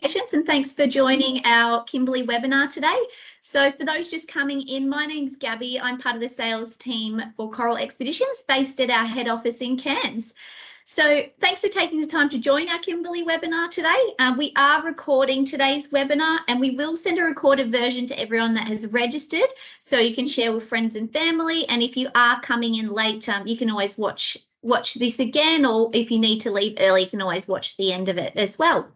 Congratulations and thanks for joining our Kimberley webinar today. So for those just coming in, my name's Gabby. I'm part of the sales team for Coral Expeditions based at our head office in Cairns. So thanks for taking the time to join our Kimberley webinar today. We are recording today's webinar and we will send a recorded version to everyone that has registered so you can share with friends and family. And if you are coming in late, you can always watch this again, or if you need to leave early, you can always watch the end of it as well.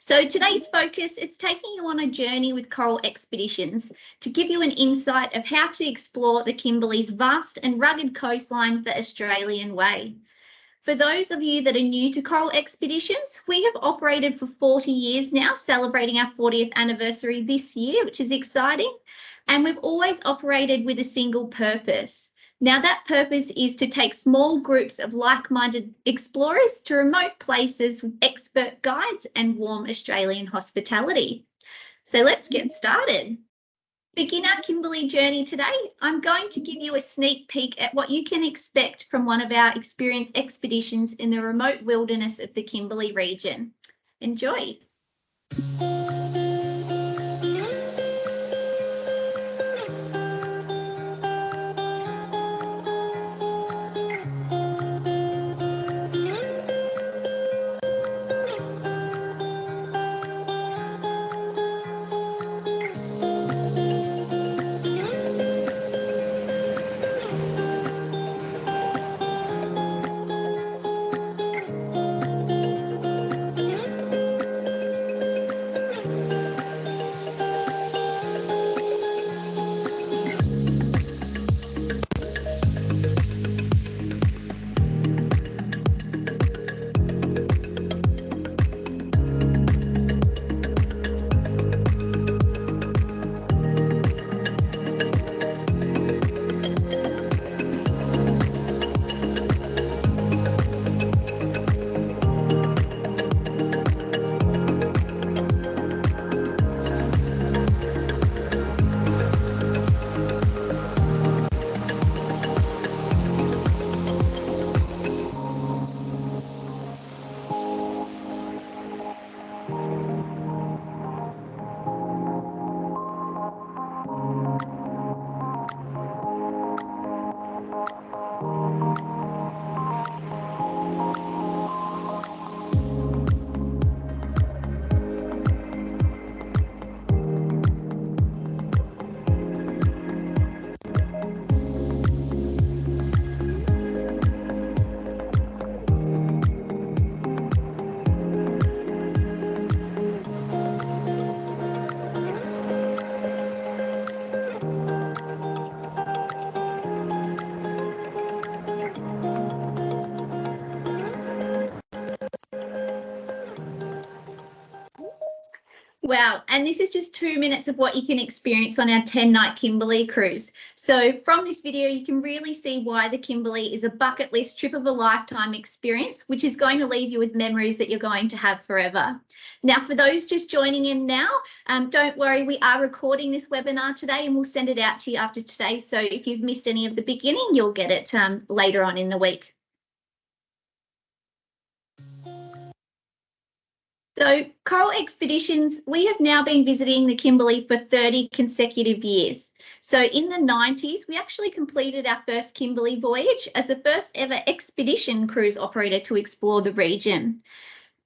So today's focus, it's taking you on a journey with Coral Expeditions to give you an insight of how to explore the Kimberley's vast and rugged coastline the Australian way. For those of you that are new to Coral Expeditions, we have operated for 40 years now, celebrating our 40th anniversary this year, which is exciting. And we've always operated with a single purpose. Now, that purpose is to take small groups of like-minded explorers to remote places with expert guides and warm Australian hospitality. So let's get started. Begin our Kimberley journey today. I'm going to give you a sneak peek at what you can expect from one of our experienced expeditions in the remote wilderness of the Kimberley region. Enjoy. Wow, and this is just 2 minutes of what you can experience on our 10-night Kimberley cruise. So from this video, you can really see why the Kimberley is a bucket list trip of a lifetime experience, which is going to leave you with memories that you're going to have forever. Now, for those just joining in now, don't worry, we are recording this webinar today and we'll send it out to you after today. So if you've missed any of the beginning, you'll get it later on in the week. So Coral Expeditions, we have now been visiting the Kimberley for 30 consecutive years. So in the 90s, we actually completed our first Kimberley voyage as the first ever expedition cruise operator to explore the region.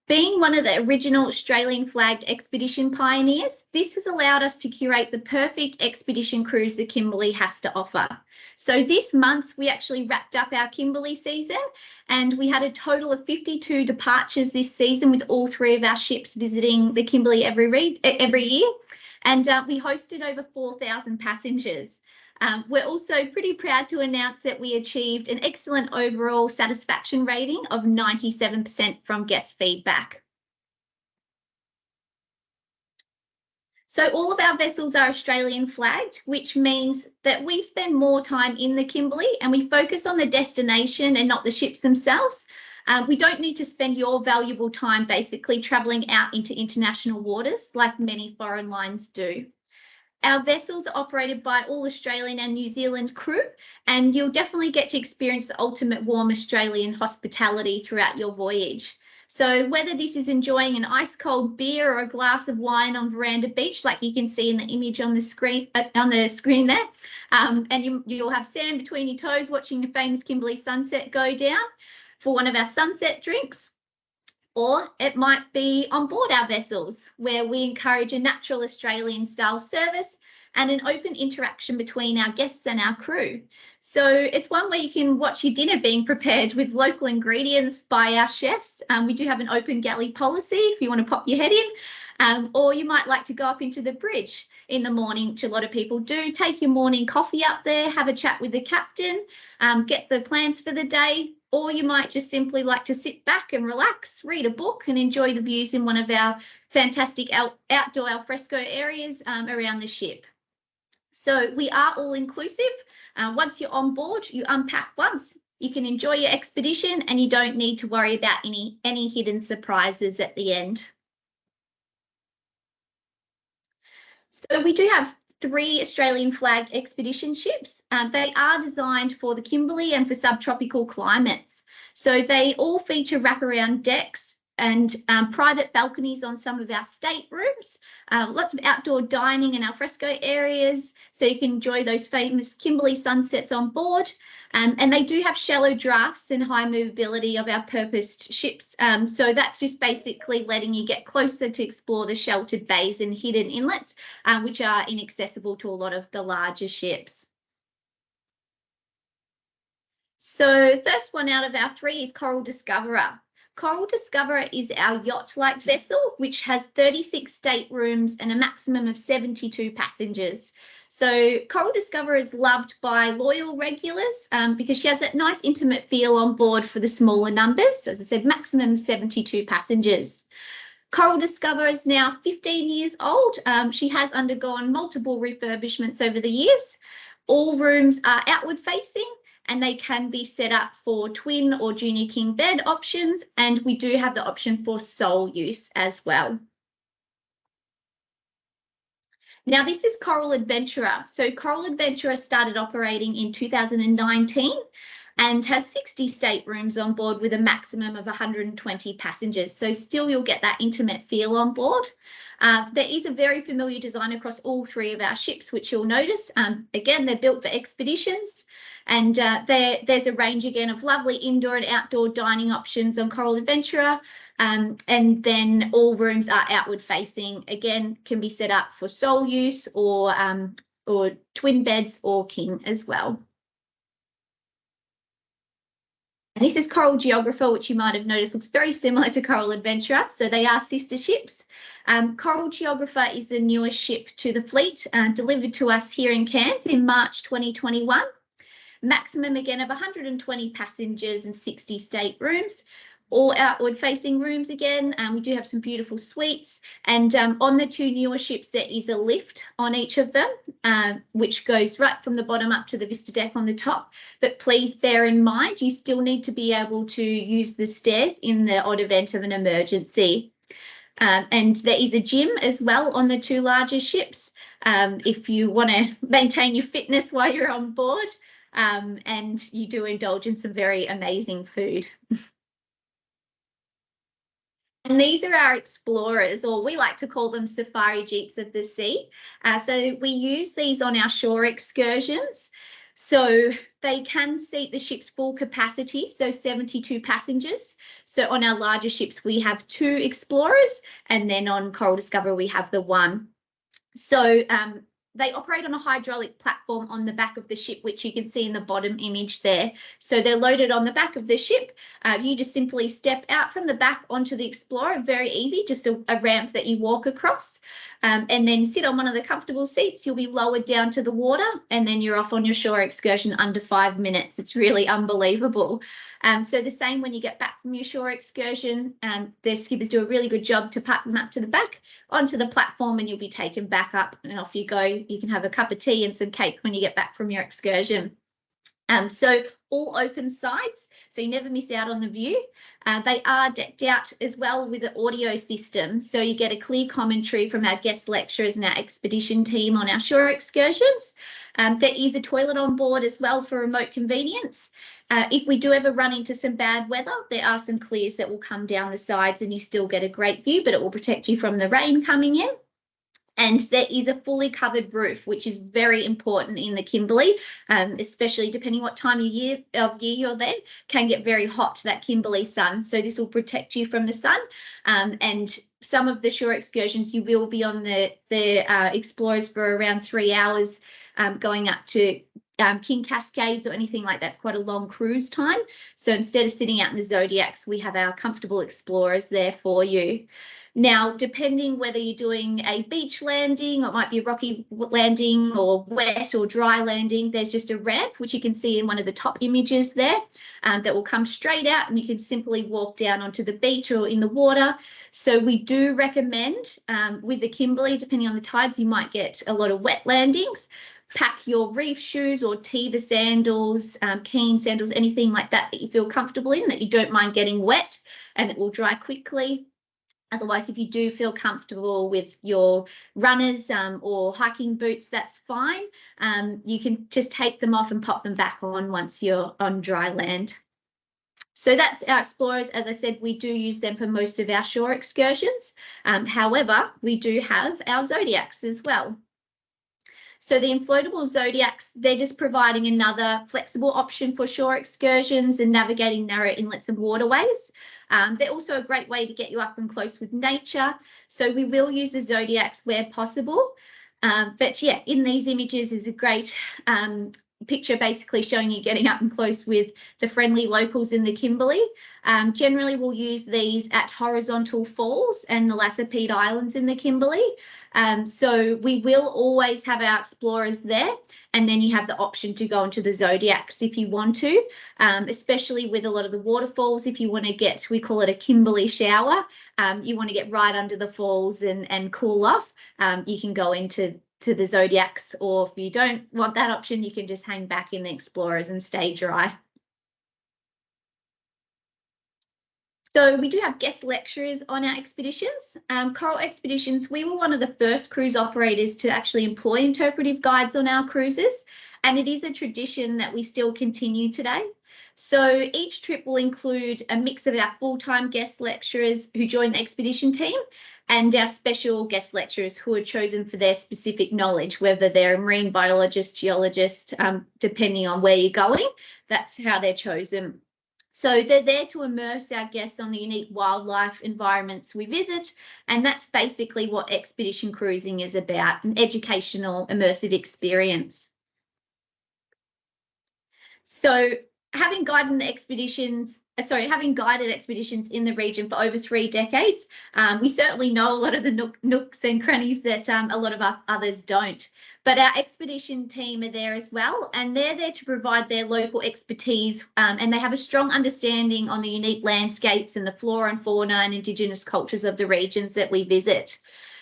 Being one of the original Australian flagged expedition pioneers, this has allowed us to curate the perfect expedition cruise the Kimberley has to offer. So this month, we actually wrapped up our Kimberley season and we had a total of 52 departures this season with all 3 of our ships visiting the Kimberley every year. And we hosted over 4,000 passengers. We're also pretty proud to announce that we achieved an excellent overall satisfaction rating of 97% from guest feedback. So all of our vessels are Australian flagged, which means that we spend more time in the Kimberley and we focus on the destination and not the ships themselves. We don't need to spend your valuable time basically travelling out into international waters like many foreign lines do. Our vessels are operated by all Australian and New Zealand crew, and you'll definitely get to experience the ultimate warm Australian hospitality throughout your voyage. So whether this is enjoying an ice cold beer or a glass of wine on Veranda Beach, like you can see in the image on the screen there, and you'll have sand between your toes watching the famous Kimberley sunset go down for one of our sunset drinks. Or it might be on board our vessels, where we encourage a natural Australian style service and an open interaction between our guests and our crew. So it's one where you can watch your dinner being prepared with local ingredients by our chefs. We do have an open galley policy if you want to pop your head in, or you might like to go up into the bridge in the morning, which a lot of people do. Take your morning coffee up there, have a chat with the captain, get the plans for the day, or you might just simply like to sit back and relax, read a book and enjoy the views in one of our fantastic outdoor alfresco areas around the ship. So we are all inclusive. Once you're on board, you unpack once, you can enjoy your expedition and you don't need to worry about any hidden surprises at the end. So we do have 3 Australian flagged expedition ships. They are designed for the Kimberley and for subtropical climates. So they all feature wraparound decks and private balconies on some of our staterooms, lots of outdoor dining and alfresco areas, so you can enjoy those famous Kimberley sunsets on board. And they do have shallow drafts and high movability of our purposed ships. So that's just basically letting you get closer to explore the sheltered bays and hidden inlets, which are inaccessible to a lot of the larger ships. So first one out of our 3 is Coral Discoverer. Coral Discoverer is our yacht-like vessel, which has 36 staterooms and a maximum of 72 passengers. So Coral Discoverer is loved by loyal regulars because she has that nice intimate feel on board for the smaller numbers. As I said, maximum 72 passengers. Coral Discoverer is now 15 years old. She has undergone multiple refurbishments over the years. All rooms are outward facing, and they can be set up for twin or junior king bed options. And we do have the option for sole use as well. Now this is Coral Adventurer. So Coral Adventurer started operating in 2019 and has 60 staterooms on board with a maximum of 120 passengers. So still you'll get that intimate feel on board. There is a very familiar design across all 3 of our ships, which you'll notice. Again, they're built for expeditions, and there's a range again of lovely indoor and outdoor dining options on Coral Adventurer. And then all rooms are outward facing, again, can be set up for sole use or twin beds or king as well. And this is Coral Geographer, which you might have noticed looks very similar to Coral Adventurer. So they are sister ships. Coral Geographer is the newest ship to the fleet, delivered to us here in Cairns in March 2021. Maximum again of 120 passengers and 60 staterooms. All outward facing rooms again. We do have some beautiful suites, and on the 2 newer ships there is a lift on each of them, which goes right from the bottom up to the vista deck on the top. But please bear in mind you still need to be able to use the stairs in the odd event of an emergency. And there is a gym as well on the 2 larger ships if you want to maintain your fitness while you're on board, and you do indulge in some very amazing food. And these are our explorers, or we like to call them safari jeeps of the sea. So we use these on our shore excursions. So they can seat the ship's full capacity, so 72 passengers. So on our larger ships, we have 2 explorers, and then on Coral Discoverer, we have the 1. So they operate on a hydraulic platform on the back of the ship, which you can see in the bottom image there. So they're loaded on the back of the ship. You just simply step out from the back onto the Explorer, very easy, just a ramp that you walk across, and then sit on one of the comfortable seats. You'll be lowered down to the water, and then you're off on your shore excursion under 5 minutes. It's really unbelievable. So the same when you get back from your shore excursion, the skippers do a really good job to pack them up to the back onto the platform, and you'll be taken back up and off you go. You can have a cup of tea and some cake when you get back from your excursion. So all open sides, so you never miss out on the view. They are decked out as well with an audio system, so you get a clear commentary from our guest lecturers and our expedition team on our shore excursions. There is a toilet on board as well for remote convenience, If we do ever run into some bad weather, there are some clears that will come down the sides and you still get a great view, but it will protect you from the rain coming in. And there is a fully covered roof, which is very important in the Kimberley, especially depending what time of year you're there, can get very hot, that Kimberley sun. So this will protect you from the sun. And some of the shore excursions, you will be on the Explorers for around 3 hours, going up to King Cascades or anything like that's quite a long cruise time. So instead of sitting out in the Zodiacs, we have our comfortable Explorers there for you. Now, depending whether you're doing a beach landing or it might be a rocky landing or wet or dry landing, there's just a ramp, which you can see in one of the top images there, that will come straight out and you can simply walk down onto the beach or in the water. So we do recommend with the Kimberley, depending on the tides, you might get a lot of wet landings. Pack your reef shoes or Teva sandals, Keen sandals, anything like that that you feel comfortable in, that you don't mind getting wet and it will dry quickly. Otherwise, if you do feel comfortable with your runners or hiking boots, that's fine. You can just take them off and pop them back on once you're on dry land. So that's our Explorers. As I said, we do use them for most of our shore excursions. However, we do have our Zodiacs as well. So the inflatable Zodiacs, they're just providing another flexible option for shore excursions and navigating narrow inlets and waterways. They're also a great way to get you up and close with nature. So we will use the Zodiacs where possible. But yeah, in these images is a great picture basically showing you getting up and close with the friendly locals in the Kimberley. Generally, we'll use these at horizontal falls and the Lassipede Islands in the Kimberley. So we will always have our Explorers there, and then you have the option to go into the Zodiacs if you want to, especially with a lot of the waterfalls. If you want to get, we call it a Kimberley shower, you want to get right under the falls and cool off, you can go into the Zodiacs, or if you don't want that option, you can just hang back in the Explorers and stay dry. So we do have guest lecturers on our expeditions. Coral Expeditions, we were one of the first cruise operators to actually employ interpretive guides on our cruises, and it is a tradition that we still continue today. So each trip will include a mix of our full-time guest lecturers who join the expedition team and our special guest lecturers who are chosen for their specific knowledge, whether they're a marine biologist, geologist, depending on where you're going, that's how they're chosen. So they're there to immerse our guests on the unique wildlife environments we visit, and that's basically what expedition cruising is about, an educational, immersive experience. So having guided expeditions in the region for over 3 decades, we certainly know a lot of the nooks and crannies that a lot of others don't. But our expedition team are there as well, and they're there to provide their local expertise, and they have a strong understanding on the unique landscapes and the flora and fauna and Indigenous cultures of the regions that we visit.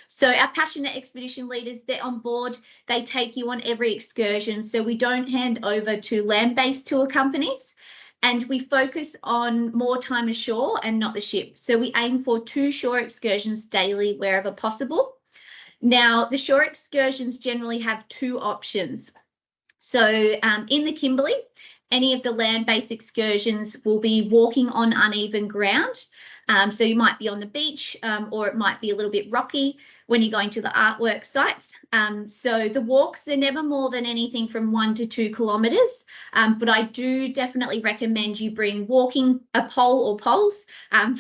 So our passionate expedition leaders, they're on board, they take you on every excursion, so we don't hand over to land-based tour companies. And we focus on more time ashore and not the ship. So we aim for 2 shore excursions daily wherever possible. Now, the shore excursions generally have 2 options. So in the Kimberley, any of the land-based excursions will be walking on uneven ground. So you might be on the beach, or it might be a little bit rocky when you're going to the artwork sites. So the walks are never more than anything from 1 to 2 kilometres, but I do definitely recommend you bring a pole or poles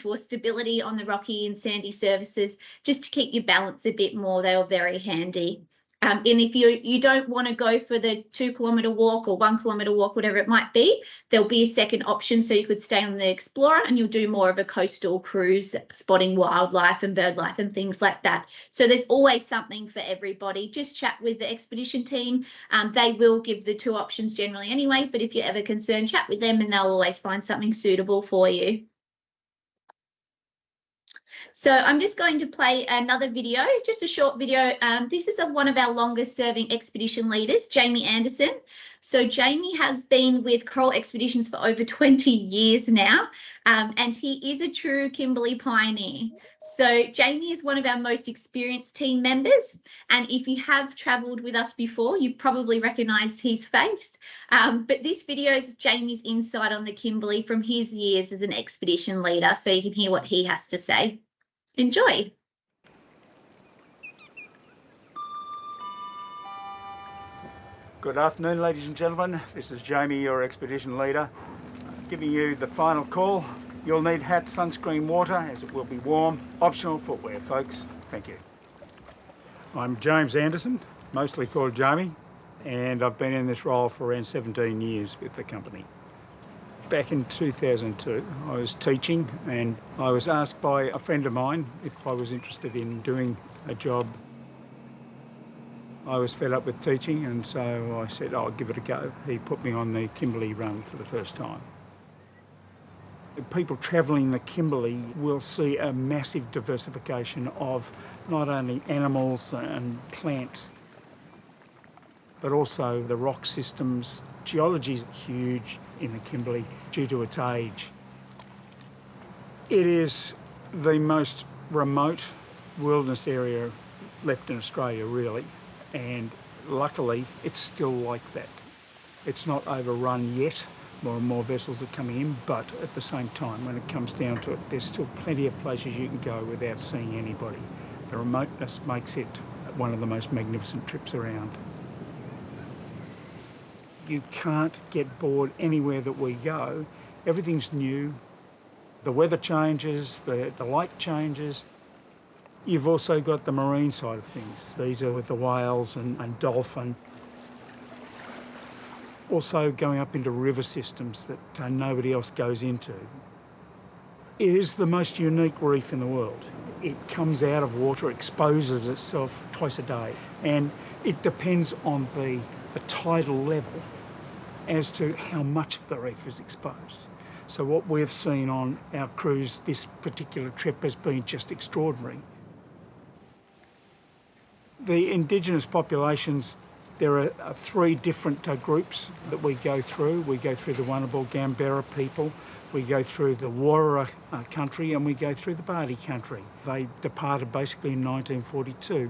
for stability on the rocky and sandy surfaces, just to keep your balance a bit more. They are very handy. And if you don't want to go for the 2-kilometre walk or 1-kilometre walk, whatever it might be, there'll be a second option. So you could stay on the Explorer and you'll do more of a coastal cruise, spotting wildlife and bird life and things like that. So there's always something for everybody. Just chat with the expedition team. They will give the 2 options generally anyway, but if you're ever concerned, chat with them and they'll always find something suitable for you. So I'm just going to play another video, just a short video. This is one of our longest serving expedition leaders, Jamie Anderson. So Jamie has been with Coral Expeditions for over 20 years now, and he is a true Kimberley pioneer. So Jamie is one of our most experienced team members, and if you have travelled with us before, you probably recognise his face. But this video is Jamie's insight on the Kimberley from his years as an expedition leader, so you can hear what he has to say. Enjoy. Good afternoon, ladies and gentlemen. This is Jamie, your expedition leader, giving you the final call. You'll need hat, sunscreen, water, as it will be warm. Optional footwear, folks. Thank you. I'm James Anderson, mostly called Jamie, and I've been in this role for around 17 years with the company. Back in 2002, I was teaching, and I was asked by a friend of mine if I was interested in doing a job. I was fed up with teaching, and so I said, I'll give it a go. He put me on the Kimberley run for the first time. People travelling the Kimberley will see a massive diversification of not only animals and plants, but also the rock systems. Geology is huge in the Kimberley due to its age. It is the most remote wilderness area left in Australia, really. And luckily, it's still like that. It's not overrun yet. More and more vessels are coming in, but at the same time, when it comes down to it, there's still plenty of places you can go without seeing anybody. The remoteness makes it one of the most magnificent trips around. You can't get bored anywhere that we go. Everything's new. The weather changes, the light changes. You've also got the marine side of things. These are with the whales and dolphin. Also going up into river systems that nobody else goes into. It is the most unique reef in the world. It comes out of water, exposes itself twice a day, and it depends on the tidal level as to how much of the reef is exposed. So what we've seen on our cruise this particular trip has been just extraordinary. The indigenous populations, there are three different groups that we go through. We go through the Wunnabal Gambara people, we go through the Warra country, and we go through the Bardi country. They departed basically in 1942,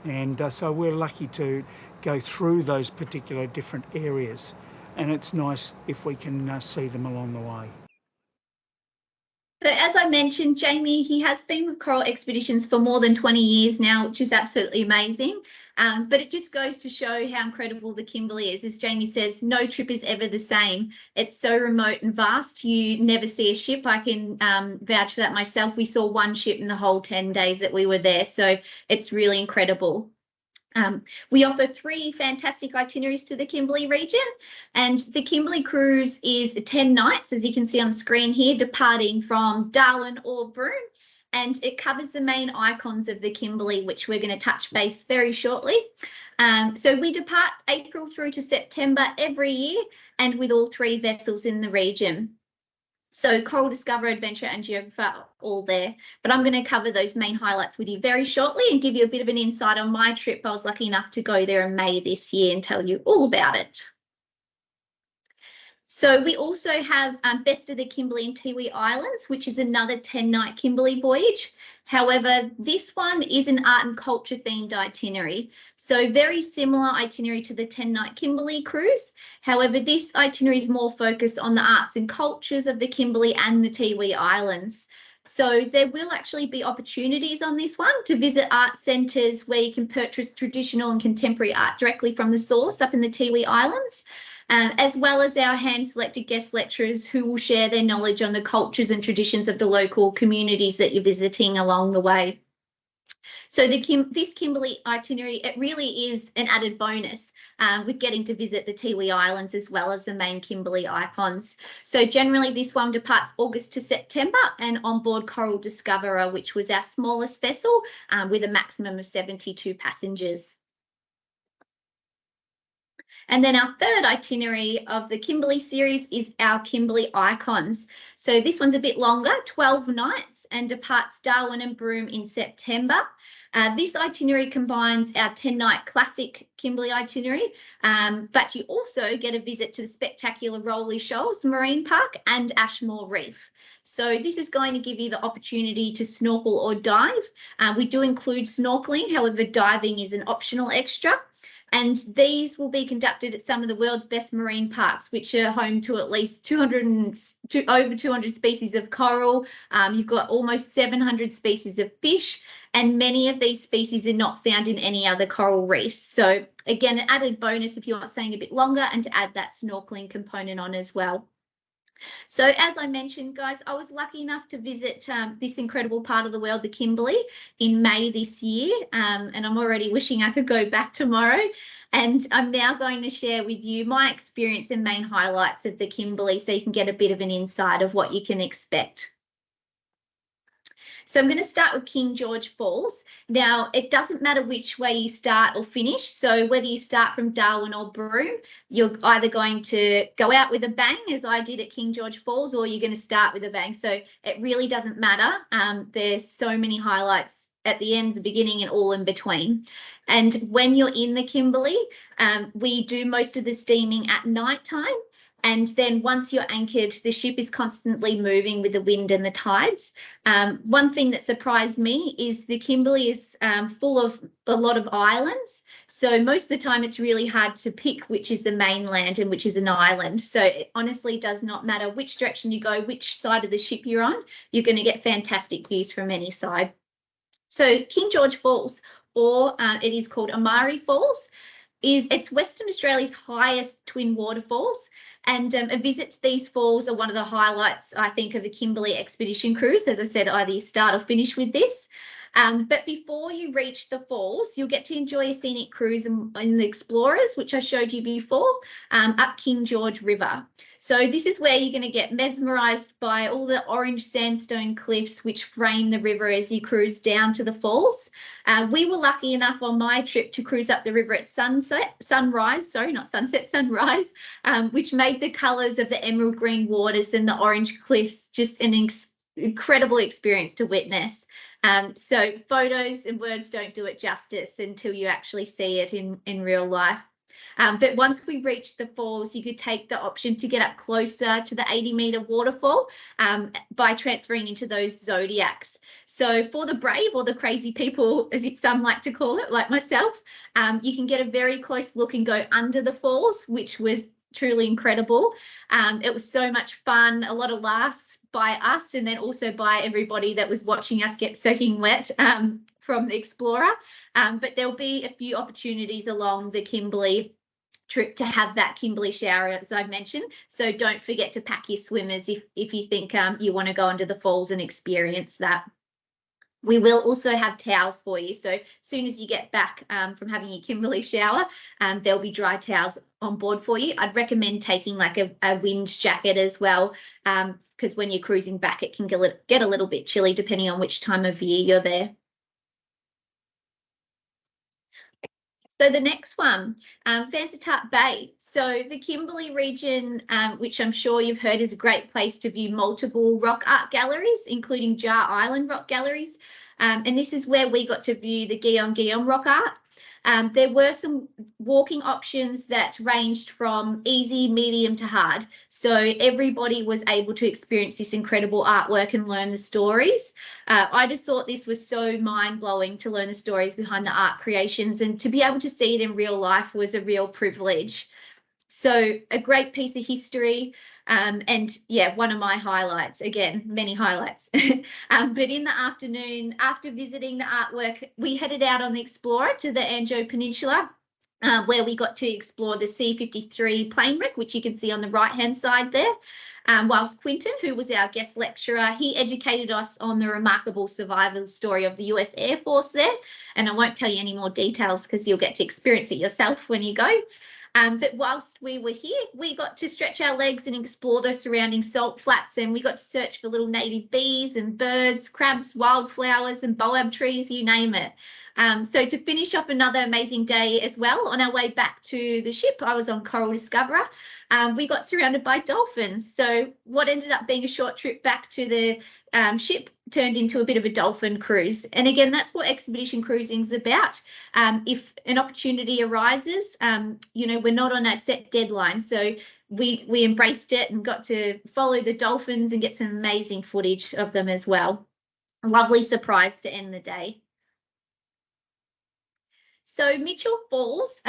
and so we're lucky to go through those particular different areas, and it's nice if we can see them along the way. So as I mentioned, Jamie, he has been with Coral Expeditions for more than 20 years now, which is absolutely amazing. But it just goes to show how incredible the Kimberley is. As Jamie says, no trip is ever the same. It's so remote and vast. You never see a ship. I can vouch for that myself. We saw one ship in the whole 10 days that we were there. So it's really incredible. We offer 3 fantastic itineraries to the Kimberley region, and the Kimberley cruise is 10 nights, as you can see on the screen here, departing from Darwin or Broome, and it covers the main icons of the Kimberley, which we're going to touch base very shortly. So we depart April through to September every year, and with all 3 vessels in the region. So Coral Discoverer, Adventure and Geographer are all there. But I'm going to cover those main highlights with you very shortly and give you a bit of an insight on my trip. I was lucky enough to go there in May this year and tell you all about it. So we also have Best of the Kimberley and Tiwi Islands, which is another 10-night Kimberley voyage. However, this one is an art and culture themed itinerary. So very similar itinerary to the 10-night Kimberley cruise. However, this itinerary is more focused on the arts and cultures of the Kimberley and the Tiwi Islands. So there will actually be opportunities on this one to visit art centres where you can purchase traditional and contemporary art directly from the source up in the Tiwi Islands. As well as our hand-selected guest lecturers who will share their knowledge on the cultures and traditions of the local communities that you're visiting along the way. So this Kimberley itinerary, it really is an added bonus with getting to visit the Tiwi Islands as well as the main Kimberley icons. So generally this one departs August to September and on board Coral Discoverer, which was our smallest vessel with a maximum of 72 passengers. And then our third itinerary of the Kimberley series is our Kimberley Icons. So this one's a bit longer, 12 nights, and departs Darwin and Broome in September. This itinerary combines our 10-night classic Kimberley itinerary, but you also get a visit to the spectacular Rolly Shoals Marine Park and Ashmore Reef. So this is going to give you the opportunity to snorkel or dive. We do include snorkeling, however, diving is an optional extra. And these will be conducted at some of the world's best marine parks, which are home to at least over 200 species of coral. You've got almost 700 species of fish, and many of these species are not found in any other coral reefs. So again, an added bonus if you want staying a bit longer and to add that snorkeling component on as well. So as I mentioned, guys, I was lucky enough to visit this incredible part of the world, the Kimberley, in May this year, and I'm already wishing I could go back tomorrow. And I'm now going to share with you my experience and main highlights of the Kimberley so you can get a bit of an insight of what you can expect. So I'm going to start with King George Falls. Now, it doesn't matter which way you start or finish. So whether you start from Darwin or Broome, you're either going to go out with a bang, as I did at King George Falls, or you're going to start with a bang. So it really doesn't matter. There's so many highlights at the end, the beginning, and all in between. And when you're in the Kimberley, we do most of the steaming at night time. And then once you're anchored, the ship is constantly moving with the wind and the tides. One thing that surprised me is the Kimberley is full of a lot of islands. So most of the time it's really hard to pick which is the mainland and which is an island. So it honestly does not matter which direction you go, which side of the ship you're on, you're going to get fantastic views from any side. So King George Falls, or it is called Amari Falls, it's Western Australia's highest twin waterfalls. And a visit to these falls are one of the highlights, I think, of a Kimberley expedition cruise. As I said, either you start or finish with this. But before you reach the falls, you'll get to enjoy a scenic cruise in the Explorers, which I showed you before, up King George River. So this is where you're going to get mesmerised by all the orange sandstone cliffs which frame the river as you cruise down to the falls. We were lucky enough on my trip to cruise up the river at sunrise, which made the colours of the emerald green waters and the orange cliffs just an incredible experience to witness. So photos and words don't do it justice until you actually see it in real life. But once we reach the falls, you could take the option to get up closer to the 80-metre waterfall by transferring into those zodiacs. So for the brave, or the crazy people, as some like to call it, like myself, you can get a very close look and go under the falls, which was truly incredible. It was so much fun, a lot of laughs by us and then also by everybody that was watching us get soaking wet from the Explorer. But there'll be a few opportunities along the Kimberley trip to have that Kimberley shower, as I mentioned. So don't forget to pack your swimmers if you think you want to go under the falls and experience that. We will also have towels for you. So as soon as you get back from having your Kimberley shower, there'll be dry towels on board for you. I'd recommend taking like a wind jacket as well, because when you're cruising back, it can get a little bit chilly depending on which time of year you're there. So the next one, Fantatap Bay. So the Kimberley region, which I'm sure you've heard is a great place to view multiple rock art galleries, including Jar Island rock galleries. And this is where we got to view the Guillaume rock art. There were some walking options that ranged from easy, medium to hard. So everybody was able to experience this incredible artwork and learn the stories. I just thought this was so mind-blowing to learn the stories behind the art creations, and to be able to see it in real life was a real privilege. So a great piece of history. And yeah, one of my highlights, again, many highlights. But in the afternoon, after visiting the artwork, we headed out on the Explorer to the Anjou Peninsula, where we got to explore the C-53 plane wreck, which you can see on the right-hand side there. Whilst Quinton, who was our guest lecturer, he educated us on the remarkable survival story of the US Air Force there. And I won't tell you any more details because you'll get to experience it yourself when you go. But whilst we were here, we got to stretch our legs and explore the surrounding salt flats, and we got to search for little native bees and birds, crabs, wildflowers and boab trees, you name it. So to finish off another amazing day as well, on our way back to the ship, I was on Coral Discoverer. We got surrounded by dolphins. So what ended up being a short trip back to the ship turned into a bit of a dolphin cruise. And again, that's what expedition cruising is about. If an opportunity arises, you know, we're not on a set deadline. So we embraced it and got to follow the dolphins and get some amazing footage of them as well. A lovely surprise to end the day. So Mitchell Falls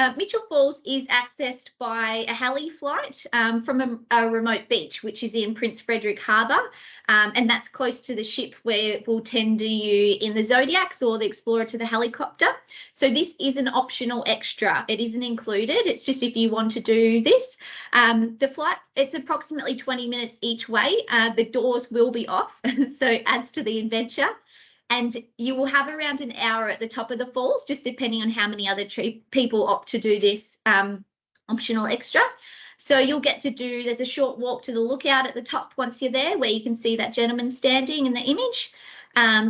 is accessed by a heli flight from a remote beach, which is in Prince Frederick Harbour, and that's close to the ship where we'll tender you in the Zodiacs or the Explorer to the helicopter. So this is an optional extra. It isn't included. It's just if you want to do this. The flight, it's approximately 20 minutes each way. The doors will be off, so it adds to the adventure. And you will have around an hour at the top of the falls, just depending on how many other people opt to do this optional extra. So you'll get to do, there's a short walk to the lookout at the top once you're there, where you can see that gentleman standing in the image.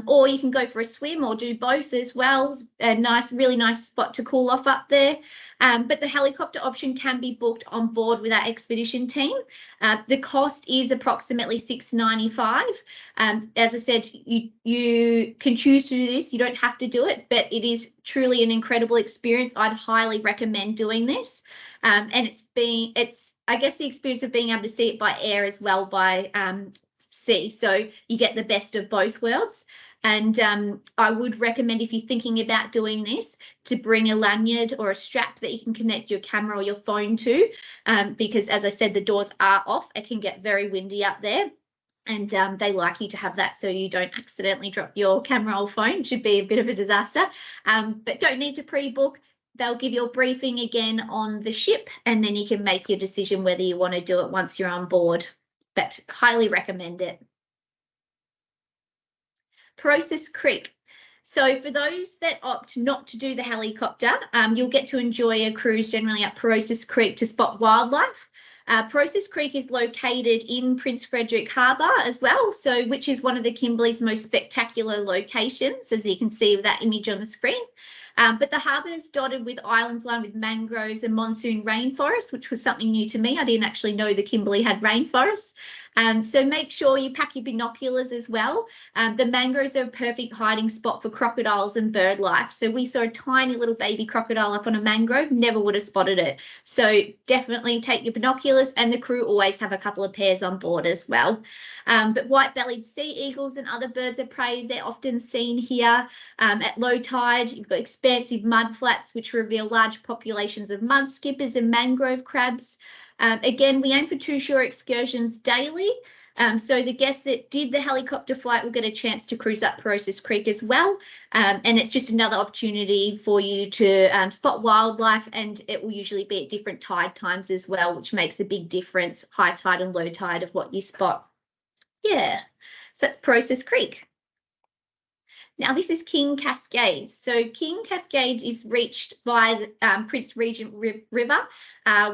Or you can go for a swim or do both as well. A nice, really nice spot to cool off up there. But the helicopter option can be booked on board with our expedition team. The cost is approximately $6.95. As I said, you can choose to do this. You don't have to do it, but it is truly an incredible experience. I'd highly recommend doing this. And it's I guess the experience of being able to see it by air as well by sea. So you get the best of both worlds. And I would recommend, if you're thinking about doing this, to bring a lanyard or a strap that you can connect your camera or your phone to, because as I said, the doors are off. It can get very windy up there. And they like you to have that so you don't accidentally drop your camera or phone. It should be a bit of a disaster. But don't need to pre-book. They'll give you a briefing again on the ship, and then you can make your decision whether you want to do it once you're on board. But highly recommend it. Process Creek. So for those that opt not to do the helicopter, you'll get to enjoy a cruise generally at Process Creek to spot wildlife. Process Creek is located in Prince Frederick Harbour as well, so which is one of the Kimberley's most spectacular locations, as you can see with that image on the screen. But the harbour is dotted with islands lined with mangroves and monsoon rainforests, which was something new to me. I didn't actually know the Kimberley had rainforests. So make sure you pack your binoculars as well. The mangroves are a perfect hiding spot for crocodiles and bird life. So we saw a tiny little baby crocodile up on a mangrove, never would have spotted it. So definitely take your binoculars, and the crew always have a couple of pairs on board as well. But white-bellied sea eagles and other birds of prey, they're often seen here. At low tide, you've got expansive mud flats, which reveal large populations of mud skippers and mangrove crabs. Again, we aim for 2 shore excursions daily. So the guests that did the helicopter flight will get a chance to cruise up Process Creek as well. And it's just another opportunity for you to spot wildlife, and it will usually be at different tide times as well, which makes a big difference, high tide and low tide, of what you spot. Yeah, so that's Process Creek. Now, this is King Cascades. So King Cascades is reached by the Prince Regent River,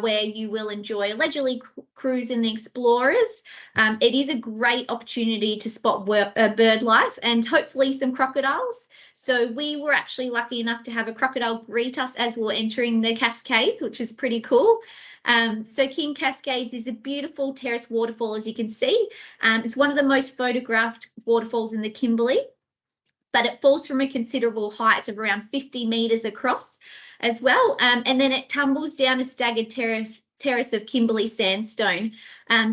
where you will enjoy a leisurely cruise in the Explorers. It is a great opportunity to spot bird life and hopefully some crocodiles. So we were actually lucky enough to have a crocodile greet us as we were entering the Cascades, which is pretty cool. So King Cascades is a beautiful terrace waterfall, as you can see. It's one of the most photographed waterfalls in the Kimberley, but it falls from a considerable height of around 50 metres across as well. And then it tumbles down a staggered terrace of Kimberley sandstone.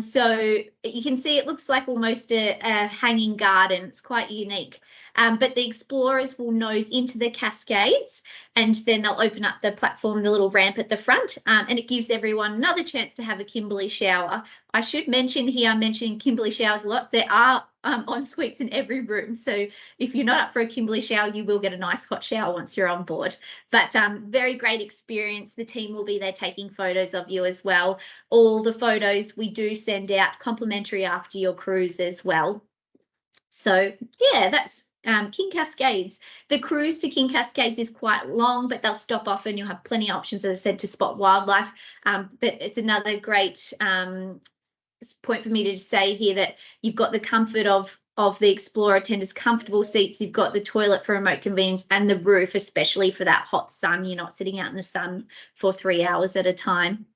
So you can see it looks like almost a hanging garden. It's quite unique. But the explorers will nose into the Cascades, and then they'll open up the platform, the little ramp at the front, and it gives everyone another chance to have a Kimberley shower. I should mention here, I'm mentioning Kimberley showers a lot. There are en suites in every room. So if you're not up for a Kimberley shower, you will get a nice hot shower once you're on board. But very great experience. The team will be there taking photos of you as well. All the photos we do send out complimentary after your cruise as well. So yeah, that's King Cascades. The cruise to King Cascades is quite long, but they'll stop off and you'll have plenty of options, as I said, to spot wildlife. But it's another great point for me to say here that you've got the comfort of of the Explorer Tender's comfortable seats. You've got the toilet for remote convenience and the roof, especially for that hot sun. You're not sitting out in the sun for 3 hours at a time.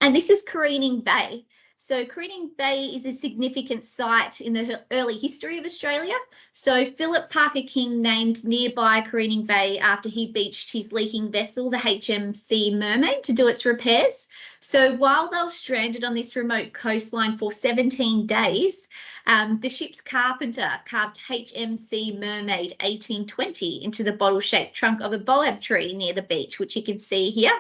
And this is Careening Bay. So Careening Bay is a significant site in the early history of Australia. So Philip Parker King named nearby Careening Bay after he beached his leaking vessel, the HMC Mermaid, to do its repairs. So while they were stranded on this remote coastline for 17 days, the ship's carpenter carved HMC Mermaid 1820 into the bottle-shaped trunk of a baobab tree near the beach, which you can see here.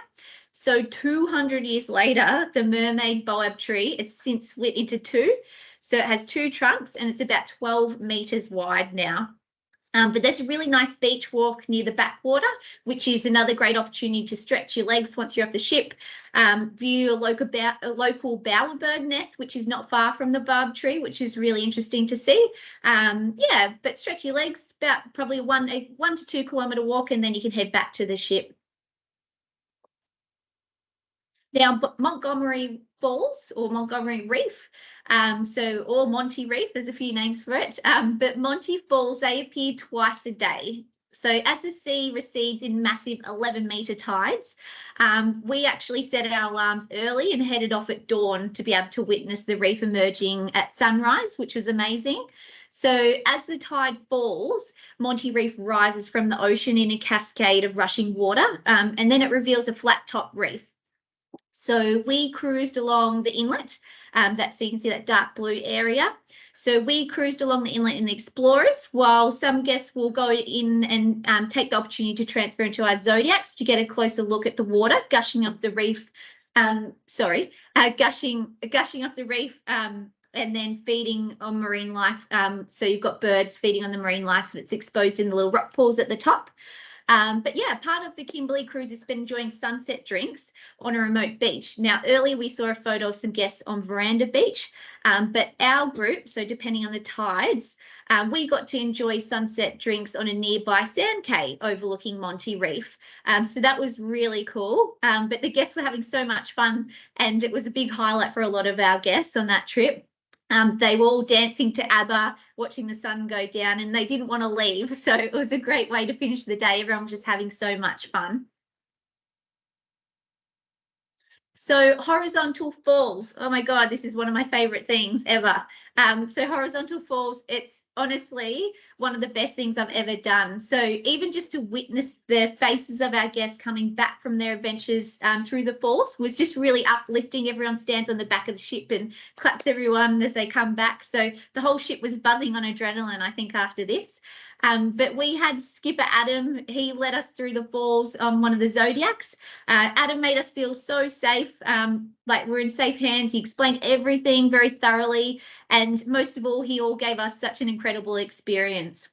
So 200 years later, the Mermaid baobab tree, it's since split into two. So it has two trunks and it's about 12 metres wide now. But there's a really nice beach walk near the backwater, which is another great opportunity to stretch your legs once you're off the ship. View a local bowerbird nest, which is not far from the baobab tree, which is really interesting to see. Yeah, but stretch your legs, about probably a 1 to 2 kilometre walk, and then you can head back to the ship. Now, Montgomery Falls or Montgomery Reef, or Monty Reef, there's a few names for it, but Monty Falls, they appear twice a day. So as the sea recedes in massive 11-metre tides, we actually set our alarms early and headed off at dawn to be able to witness the reef emerging at sunrise, which was amazing. So as the tide falls, Monty Reef rises from the ocean in a cascade of rushing water, and then it reveals a flat top reef. So we cruised along the inlet, so you can see that dark blue area. So we cruised along the inlet in the Explorers, while some guests will go in and take the opportunity to transfer into our Zodiacs to get a closer look at the water gushing up the reef. Gushing up the reef and then feeding on marine life. So you've got birds feeding on the marine life that's exposed in the little rock pools at the top. But yeah, part of the Kimberley cruise has been enjoying sunset drinks on a remote beach. Now, earlier we saw a photo of some guests on Veranda Beach, but our group, so depending on the tides, we got to enjoy sunset drinks on a nearby sand cay overlooking Monty Reef. So that was really cool. But the guests were having so much fun, and it was a big highlight for a lot of our guests on that trip. They were all dancing to ABBA, watching the sun go down, and they didn't want to leave. So it was a great way to finish the day. Everyone was just having so much fun. So horizontal falls, oh my God, this is one of my favourite things ever. So horizontal falls, it's honestly one of the best things I've ever done. So even just to witness the faces of our guests coming back from their adventures through the falls was just really uplifting. Everyone stands on the back of the ship and claps everyone as they come back. So the whole ship was buzzing on adrenaline, I think, after this. But we had Skipper Adam. He led us through the falls on one of the Zodiacs. Adam made us feel so safe, like we're in safe hands. He explained everything very thoroughly. And most of all, he all gave us such an incredible experience.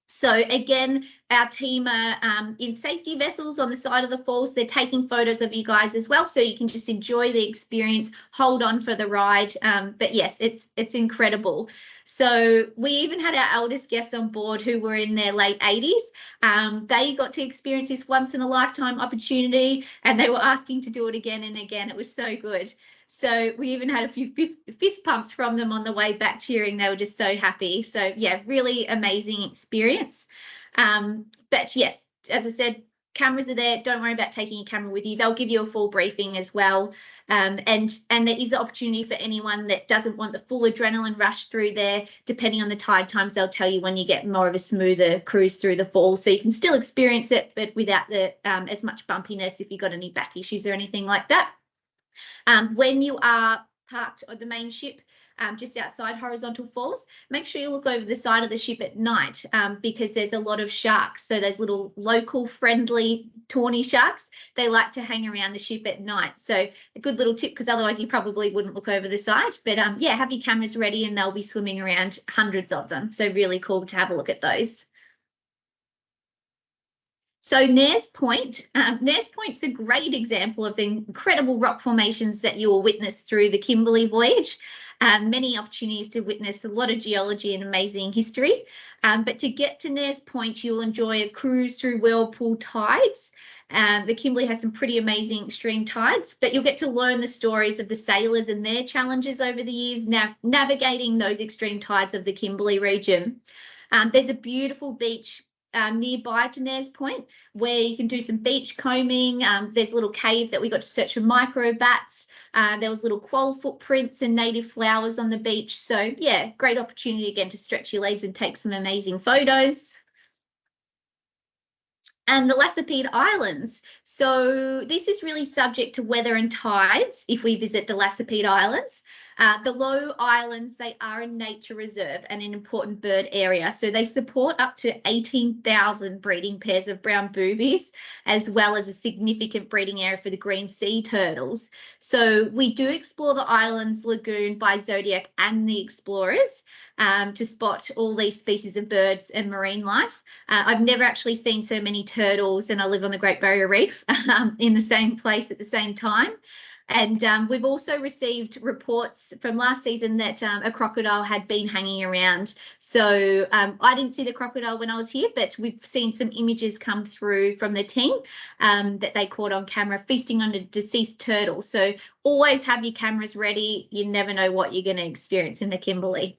So again, our team are in safety vessels on the side of the falls. They're taking photos of you guys as well, so you can just enjoy the experience, hold on for the ride. But yes, it's incredible. So we even had our eldest guests on board who were in their late 80s. They got to experience this once in a lifetime opportunity, and they were asking to do it again and again. It was so good. So we even had a few fist pumps from them on the way back cheering. They were just so happy. So yeah, really amazing experience. But yes, as I said, cameras are there. Don't worry about taking a camera with you. They'll give you a full briefing as well. And there is an opportunity for anyone that doesn't want the full adrenaline rush through there. Depending on the tide times, they'll tell you when you get more of a smoother cruise through the falls, so you can still experience it, but without the as much bumpiness if you've got any back issues or anything like that. When you are parked on the main ship, just outside Horizontal Falls, make sure you look over the side of the ship at night because there's a lot of sharks. So those little local friendly tawny sharks, they like to hang around the ship at night. So a good little tip, because otherwise you probably wouldn't look over the side. But yeah, have your cameras ready and they'll be swimming around, hundreds of them. So really cool to have a look at those. So Nares Point, Nares Point's a great example of the incredible rock formations that you will witness through the Kimberley voyage. many opportunities to witness a lot of geology and amazing history. But to get to Nares Point, you'll enjoy a cruise through whirlpool tides. The Kimberley has some pretty amazing extreme tides, but you'll get to learn the stories of the sailors and their challenges over the years, now navigating those extreme tides of the Kimberley region. There's a beautiful beach nearby to Nares Point where you can do some beach combing. There's a little cave that we got to search for microbats. There was little quoll footprints and native flowers on the beach. So yeah, great opportunity again to stretch your legs and take some amazing photos. And the Lassipede Islands. So this is really subject to weather and tides if we visit the Lassipede Islands. The low islands, they are a nature reserve and an important bird area. So they support up to 18,000 breeding pairs of brown boobies, as well as a significant breeding area for the green sea turtles. So we do explore the islands, lagoon by Zodiac and the explorers to spot all these species of birds and marine life. I've never actually seen so many turtles, and I live on the Great Barrier Reef, in the same place at the same time. And we've also received reports from last season that a crocodile had been hanging around. So I didn't see the crocodile when I was here, but we've seen some images come through from the team that they caught on camera feasting on a deceased turtle. So always have your cameras ready. You never know what you're going to experience in the Kimberley.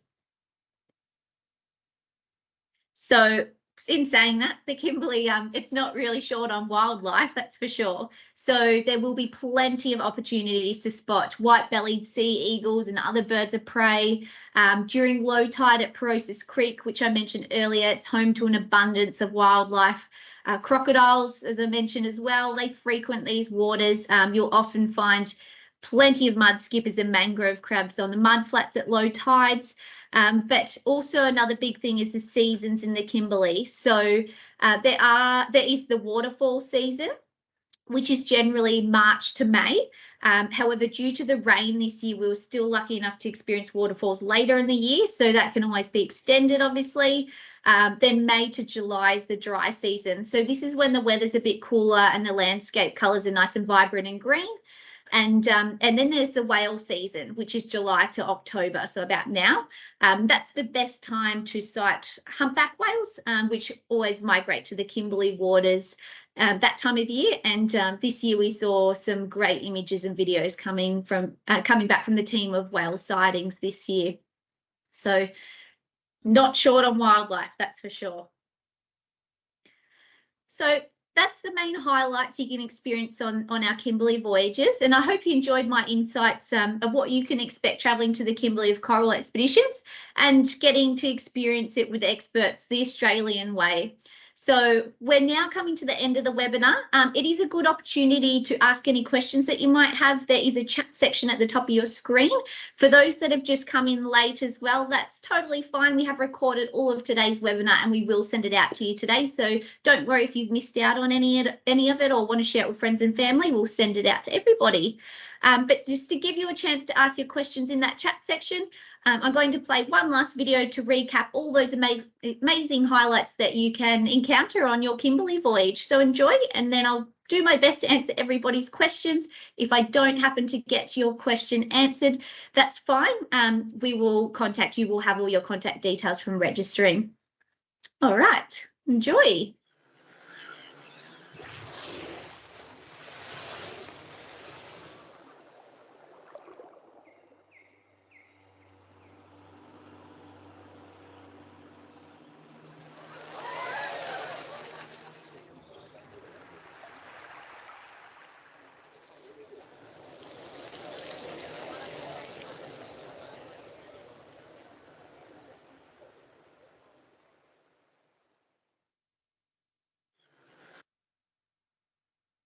So in saying that, the Kimberley, it's not really short on wildlife, that's for sure. So there will be plenty of opportunities to spot white-bellied sea eagles and other birds of prey. During low tide at Perosis Creek, which I mentioned earlier, it's home to an abundance of wildlife. Crocodiles, as I mentioned as well, they frequent these waters. You'll often find plenty of mud skippers and mangrove crabs on the mudflats at low tides. But also another big thing is the seasons in the Kimberley. So there is the waterfall season, which is generally March to May. However, due to the rain this year, we were still lucky enough to experience waterfalls later in the year, so that can always be extended, obviously. Then May to July is the dry season. So this is when the weather's a bit cooler and the landscape colours are nice and vibrant and green. And then there's the whale season, which is July to October, so about now. That's the best time to sight humpback whales, which always migrate to the Kimberley waters that time of year. And this year we saw some great images and videos coming back from the team of whale sightings this year. So not short on wildlife, that's for sure. So that's the main highlights you can experience on our Kimberley voyages. And I hope you enjoyed my insights of what you can expect travelling to the Kimberley of Coral Expeditions and getting to experience it with experts the Australian way. So we're now coming to the end of the webinar. It is a good opportunity to ask any questions that you might have. There is a chat section at the top of your screen. For those that have just come in late as well, that's totally fine. We have recorded all of today's webinar and we will send it out to you today. So don't worry if you've missed out on any of it or want to share it with friends and family, we'll send it out to everybody. But just to give you a chance to ask your questions in that chat section, I'm going to play one last video to recap all those amazing highlights that you can encounter on your Kimberley voyage. So enjoy, and then I'll do my best to answer everybody's questions. If I don't happen to get your question answered, that's fine. We will contact you. We'll have all your contact details from registering. All right, enjoy.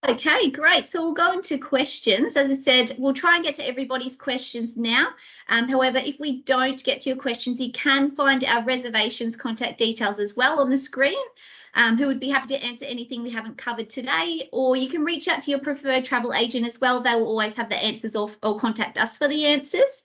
Okay, great. So we'll go into questions. As I said, we'll try and get to everybody's questions now. However, if we don't get to your questions, you can find our reservations contact details as well on the screen, who would be happy to answer anything we haven't covered today, or you can reach out to your preferred travel agent as well. They will always have the answers or contact us for the answers.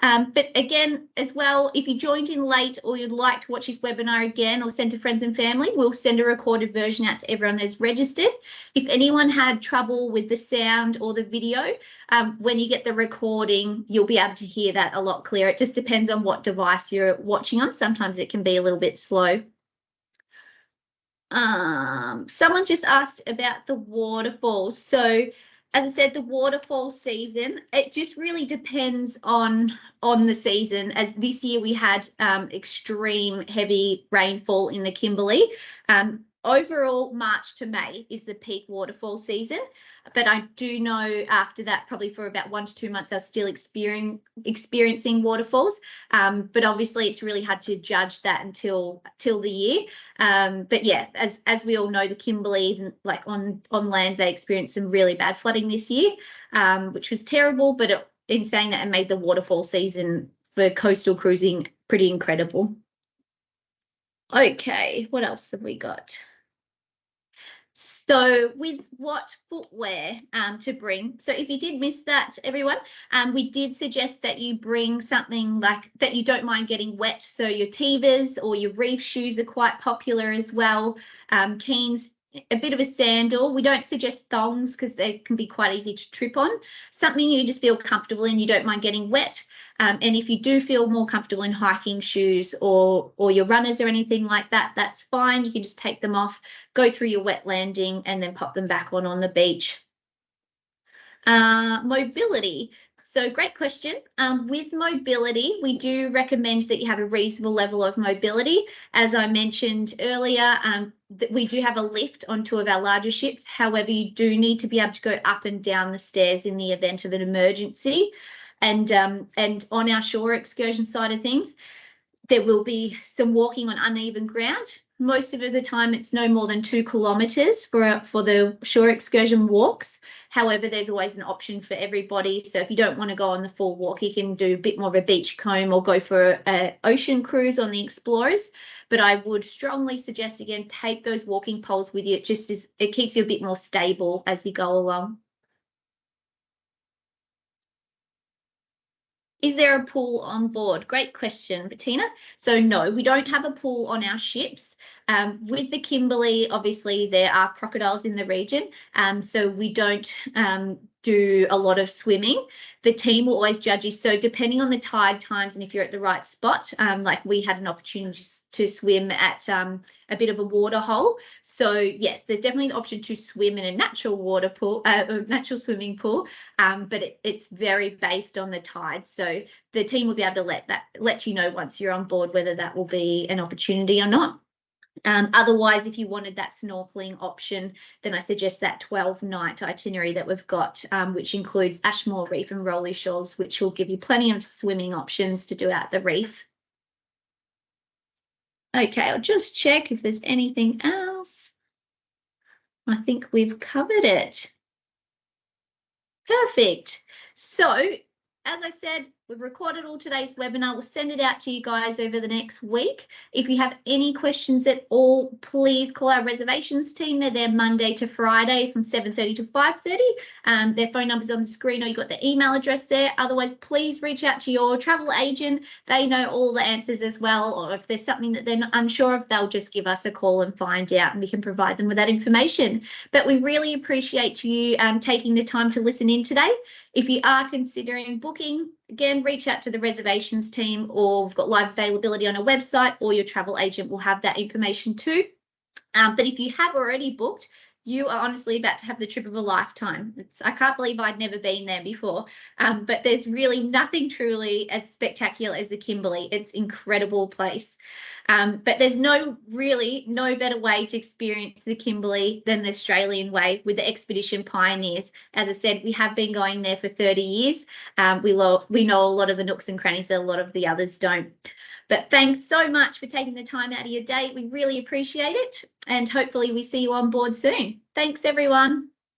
But again, as well, if you joined in late or you'd like to watch this webinar again or send to friends and family, we'll send a recorded version out to everyone that's registered. If anyone had trouble with the sound or the video, when you get the recording, you'll be able to hear that a lot clearer. It just depends on what device you're watching on. Sometimes it can be a little bit slow. Someone just asked about the waterfalls. So as I said, the waterfall season, it just really depends on the season. As this year we had extreme heavy rainfall in the Kimberley. Overall, March to May is the peak waterfall season. But I do know after that, probably for about 1 to 2 months, are still experiencing waterfalls. But obviously, it's really hard to judge that until the year. But yeah, as we all know, the Kimberley, like on land, they experienced some really bad flooding this year, which was terrible. But in saying that, it made the waterfall season for coastal cruising pretty incredible. Okay, what else have we got? So with what footwear to bring, so if you did miss that, everyone, we did suggest that you bring something like that you don't mind getting wet. So your Tevas or your reef shoes are quite popular as well. Keens, a bit of a sandal. We don't suggest thongs because they can be quite easy to trip on. Something you just feel comfortable in, you don't mind getting wet. And if you do feel more comfortable in hiking shoes or your runners or anything like that, that's fine. You can just take them off, go through your wet landing and then pop them back on the beach. Mobility. So great question. With mobility, we do recommend that you have a reasonable level of mobility. As I mentioned earlier, we do have a lift on 2 of our larger ships. However, you do need to be able to go up and down the stairs in the event of an emergency. And on our shore excursion side of things, there will be some walking on uneven ground. Most of the time, it's no more than 2 kilometres for the shore excursion walks. However, there's always an option for everybody. So if you don't want to go on the full walk, you can do a bit more of a beach comb or go for an ocean cruise on the Explorers. But I would strongly suggest, again, take those walking poles with you. It keeps you a bit more stable as you go along. Is there a pool on board? Great question, Bettina. So no, we don't have a pool on our ships. With the Kimberley, obviously there are crocodiles in the region, so we don't do a lot of swimming. The team will always judge you. So depending on the tide times and if you're at the right spot, like we had an opportunity to swim at a bit of a water hole. So yes, there's definitely an option to swim in a natural water pool, natural swimming pool, but it's very based on the tide. So the team will be able to let you know once you're on board whether that will be an opportunity or not. Otherwise, if you wanted that snorkeling option, then I suggest that 12-night itinerary that we've got, which includes Ashmore Reef and Rolly Shoals, which will give you plenty of swimming options to do at the reef. Okay, I'll just check if there's anything else. I think we've covered it. Perfect. So, as I said, we've recorded all today's webinar. We'll send it out to you guys over the next week. If you have any questions at all, please call our reservations team. They're there Monday to Friday from 7:30 to 5:30. Their phone number's on the screen or you've got the email address there. Otherwise, please reach out to your travel agent. They know all the answers as well. Or if there's something that they're not unsure of, they'll just give us a call and find out and we can provide them with that information. But we really appreciate you taking the time to listen in today. If you are considering booking, again, reach out to the reservations team, or we've got live availability on our website, or your travel agent will have that information too. But if you have already booked, you are honestly about to have the trip of a lifetime. I can't believe I'd never been there before, but there's really nothing truly as spectacular as the Kimberley. It's an incredible place. But there's no better way to experience the Kimberley than the Australian way with the expedition pioneers. As I said, we have been going there for 30 years. We know a lot of the nooks and crannies that a lot of the others don't. But thanks so much for taking the time out of your day. We really appreciate it. And hopefully we see you on board soon. Thanks, everyone.